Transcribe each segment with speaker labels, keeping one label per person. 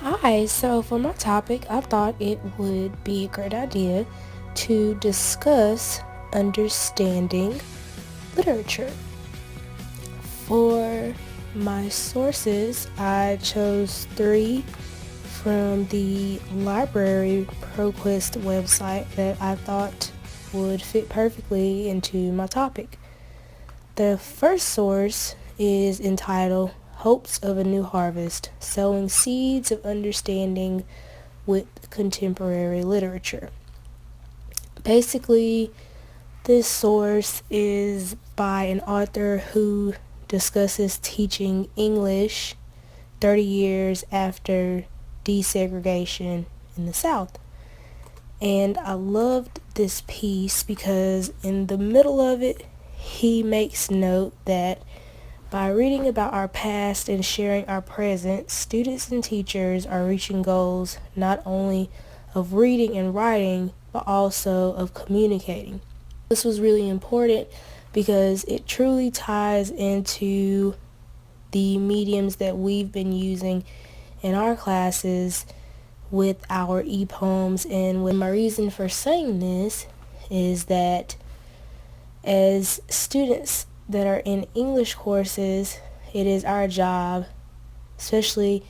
Speaker 1: Hi, so for my topic, I thought it would be a great idea to discuss understanding literature. For my sources, I chose three from the library ProQuest website that I thought would fit perfectly into my topic. The first source is entitled Hopes of a New Harvest, Sowing Seeds of Understanding with Contemporary Literature. Basically, this source is by an author who discusses teaching English 30 years after desegregation in the South. And I loved this piece because in the middle of it, he makes note that by reading about our past and sharing our present, students and teachers are reaching goals not only of reading and writing, but also of communicating. This was really important because it truly ties into the mediums that we've been using in our classes with our e-poems. And my reason for saying this is that as students that are in English courses, it is our job, especially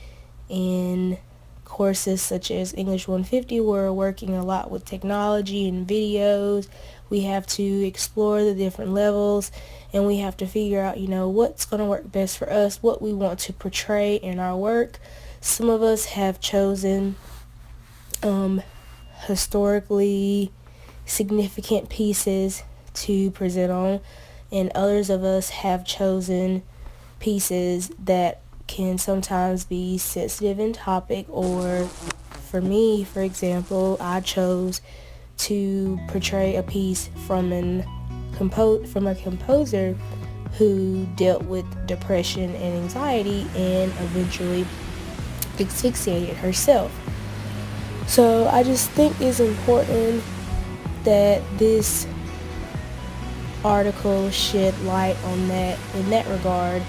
Speaker 1: in courses such as English 150, where we're working a lot with technology and videos. We have to explore the different levels, and we have to figure out, what's going to work best for us, what we want to portray in our work. Some of us have chosen historically significant pieces to present on, and others of us have chosen pieces that can sometimes be sensitive in topic, or for me, for example, I chose to portray a piece from a composer who dealt with depression and anxiety and eventually asphyxiated herself. So I just think it's important that this article shed light on that in that regard,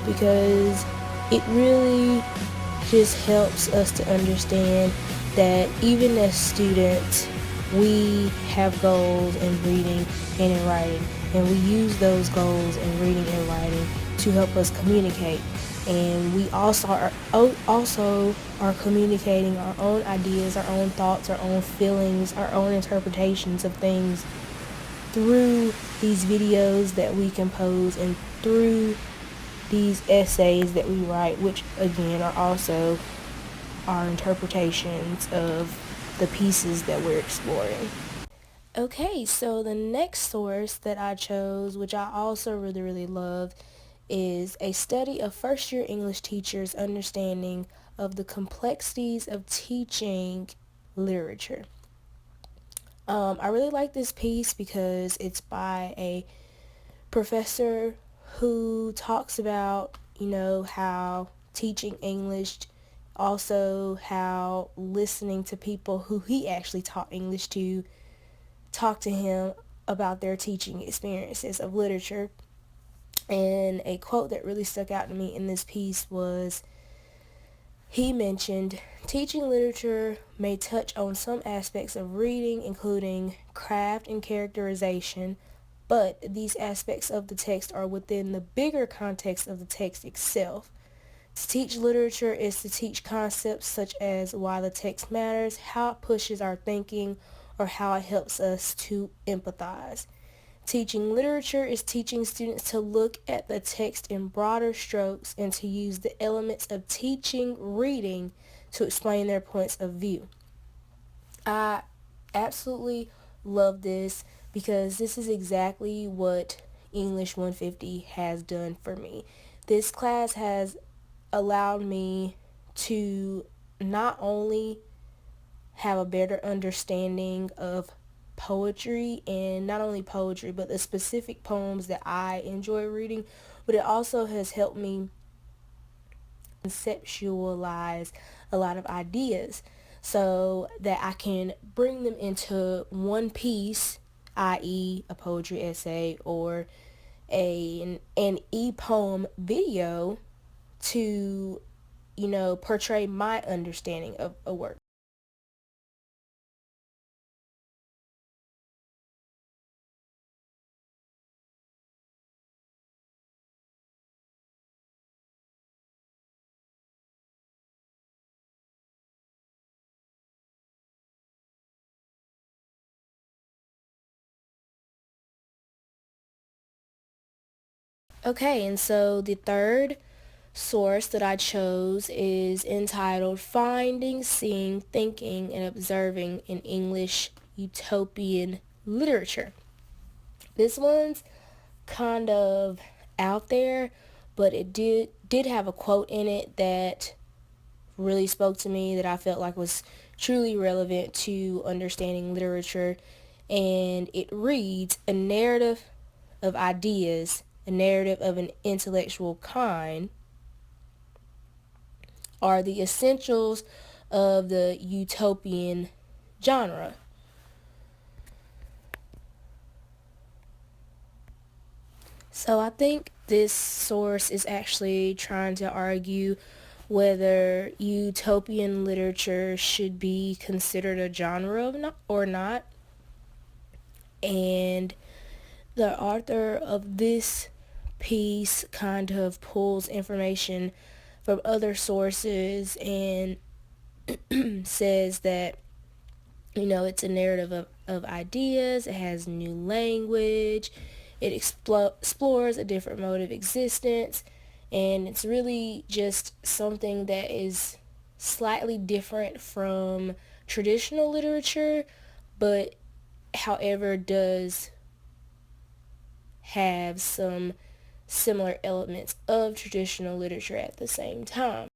Speaker 1: because it really just helps us to understand that even as students, we have goals in reading and in writing, and we use those goals in reading and writing to help us communicate. And we also are communicating our own ideas, our own thoughts, our own feelings, our own interpretations of things through these videos that we compose and through these essays that we write, which again are also our interpretations of the pieces that we're exploring. Okay, so the next source that I chose, which I also really, really love, is a study of first-year English teachers' understanding of the complexities of teaching literature. I really like this piece because it's by a professor who talks about, how teaching English, also how listening to people who he actually taught English to talk to him about their teaching experiences of literature. And a quote that really stuck out to me in this piece was, he mentioned, teaching literature may touch on some aspects of reading, including craft and characterization, but these aspects of the text are within the bigger context of the text itself. To teach literature is to teach concepts such as why the text matters, how it pushes our thinking, or how it helps us to empathize. Teaching literature is teaching students to look at the text in broader strokes and to use the elements of teaching reading to explain their points of view. I absolutely love this because this is exactly what English 150 has done for me. This class has allowed me to not only have a better understanding of poetry, and not only poetry but the specific poems that I enjoy reading, but it also has helped me conceptualize a lot of ideas so that I can bring them into one piece, i.e. a poetry essay or an e-poem video, to portray my understanding of a work. Okay, and so the third source that I chose is entitled Finding, Seeing, Thinking, and Observing in English Utopian Literature. This one's kind of out there, but it did have a quote in it that really spoke to me, that I felt like was truly relevant to understanding literature. And it reads, a narrative of ideas, a narrative of an intellectual kind, are the essentials of the utopian genre. So I think this source is actually trying to argue whether utopian literature should be considered a genre or not. And the author of this piece kind of pulls information from other sources and says that it's a narrative of ideas, it has new language, it explores a different mode of existence, and it's really just something that is slightly different from traditional literature, but however does have some similar elements of traditional literature at the same time.